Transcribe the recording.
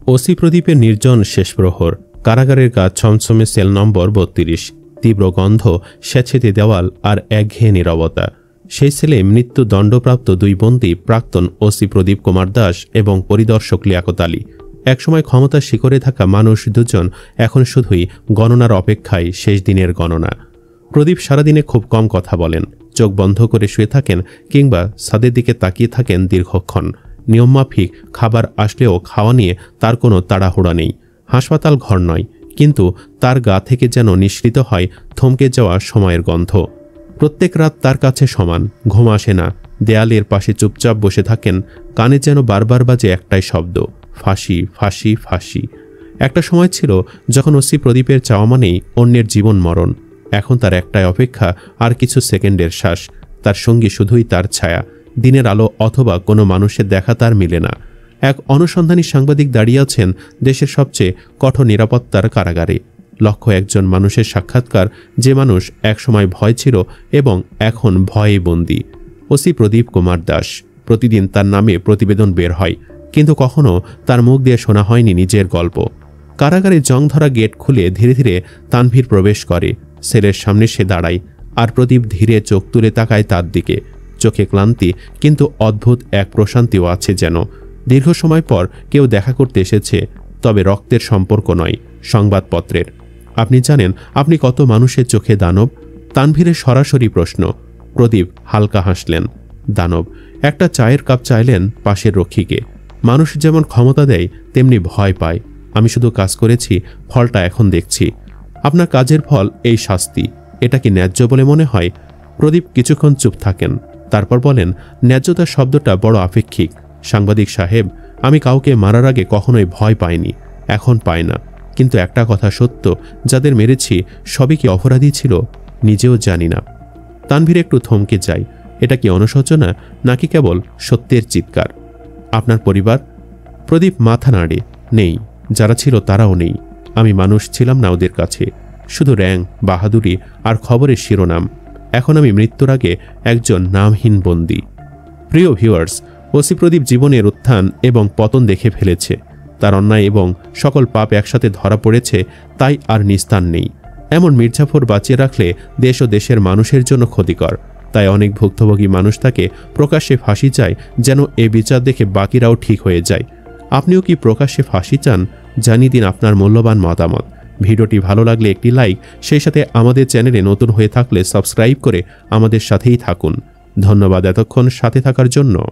OC প্রদীপের নির্জন শেষ প্রহর। কারাগারের কাজ ছমছমে সেল নম্বর ৩২। তীব্র গন্ধ, স্যাঁতসেঁতে দেওয়াল আর একঘেয়ে নীরবতা। সেই সেলে মৃত্যুদণ্ডপ্রাপ্ত ২ বন্দী, প্রাক্তন ওসি প্রদীপ কুমার দাস এবং পরিদর্শক লিয়াকত আলী। একসময় ক্ষমতার শিখরে থাকা মানুষ দুজন এখন শুধুই গণনার অপেক্ষায়, শেষ দিনের গণনা। প্রদীপ সারাদিনে খুব কম কথা বলেন, চোখ বন্ধ করে শুয়ে থাকেন কিংবা ছাদের দিকে তাকিয়ে থাকেন দীর্ঘক্ষণ। নিয়মমাফিক খাবার আসলেও খাওয়া নিয়ে তার কোনো তাড়াহুড়া নেই। হাসপাতাল ঘর নয়, কিন্তু তার গা থেকে যেন নিঃসৃত হয় থমকে যাওয়া সময়ের গন্ধ। প্রত্যেক রাত তার কাছে সমান। ঘুম আসে না। দেয়ালের পাশে চুপচাপ বসে থাকেন। কানে যেন বারবার বাজে একটাই শব্দ, ফাঁসি, ফাঁসি, ফাঁসি। একটা সময় ছিল যখন ওসি প্রদীপের চাওয়া মানেই অন্যের জীবন মরণ। এখন তার একটাই অপেক্ষা, আর কিছু সেকেন্ডের শ্বাস। তার সঙ্গী শুধুই তার ছায়া। দিনের আলো অথবা কোনো মানুষের দেখা তার মিলে না। এক অনুসন্ধানী সাংবাদিক দাঁড়িয়ে আছেন দেশের সবচেয়ে কঠোর নিরাপত্তার কারাগারে। লক্ষ্য একজন মানুষের সাক্ষাৎকার, যে মানুষ একসময় ভয় ছিল এবং এখন ভয়ে বন্দী। ওসি প্রদীপ কুমার দাস। প্রতিদিন তার নামে প্রতিবেদন বের হয়, কিন্তু কখনো তার মুখ দিয়ে শোনা হয়নি নিজের গল্প। কারাগারে জংধরা গেট খুলে ধীরে ধীরে তানভীর প্রবেশ করে। সেলের সামনে সে দাঁড়ায়, আর প্রদীপ ধীরে চোখ তুলে তাকায় তার দিকে। চোখে ক্লান্তি, কিন্তু অদ্ভুত এক প্রশান্তিও আছে যেন। দীর্ঘ সময় পর কেউ দেখা করতে এসেছে, তবে রক্তের সম্পর্ক নয়, সংবাদপত্রের। আপনি জানেন আপনি কত মানুষের চোখে দানব? তানভীরের সরাসরি প্রশ্ন। প্রদীপ হালকা হাসলেন। দানব? একটা চায়ের কাপ চাইলেন পাশের রক্ষীকে। মানুষ যেমন ক্ষমতা দেয় তেমনি ভয় পায়। আমি শুধু কাজ করেছি, ফলটা এখন দেখছি। আপনার কাজের ফল এই শাস্তি। এটা কি ন্যায্য বলে মনে হয়? প্রদীপ কিছুক্ষণ চুপ থাকেন, তারপর বলেন, ন্যায্যতা শব্দটা বড় আপেক্ষিক সাংবাদিক সাহেব। আমি কাউকে মারার আগে কখনোই ভয় পাইনি, এখন পাই না। কিন্তু একটা কথা সত্য, যাদের মেরেছি সবই কি অপরাধী ছিল? নিজেও জানি না। তানভীর একটু থমকে যায়। এটা কি অনুশোচনা, নাকি কেবল সত্যের চিৎকার? আপনার পরিবার? প্রদীপ মাথা নাড়ে। নেই। যারা ছিল তারাও নেই। আমি মানুষ ছিলাম না ওদের কাছে, শুধু র্যাঙ্ক, বাহাদুরি আর খবরের শিরোনাম। এখন আমি মৃত্যুর আগে একজন নামহীন বন্দী। প্রিয় ভিউয়ার্স, ওসি প্রদীপ জীবনের উত্থান এবং পতন দেখে ফেলেছে। তার অন্যায় এবং সকল পাপ একসাথে ধরা পড়েছে, তাই আর নিস্তার নেই। এমন মির্জাফর বাঁচিয়ে রাখলে দেশ ও দেশের মানুষের জন্য ক্ষতিকর। তাই অনেক ভুক্তভোগী মানুষ তাকে প্রকাশ্যে ফাঁসি চায়, যেন এ বিচার দেখে বাকিরাও ঠিক হয়ে যায়। আপনিও কি প্রকাশ্যে ফাঁসি চান? জানিয়ে দিন আপনার মূল্যবান মতামত। ভিডিওটি ভালো লাগলে একটি লাইক, সেই সাথে আমাদের চ্যানেলে নতুন হয়ে থাকলে সাবস্ক্রাইব করে আমাদের সাথেই থাকুন। ধন্যবাদ এতক্ষণ সাথে থাকার জন্য।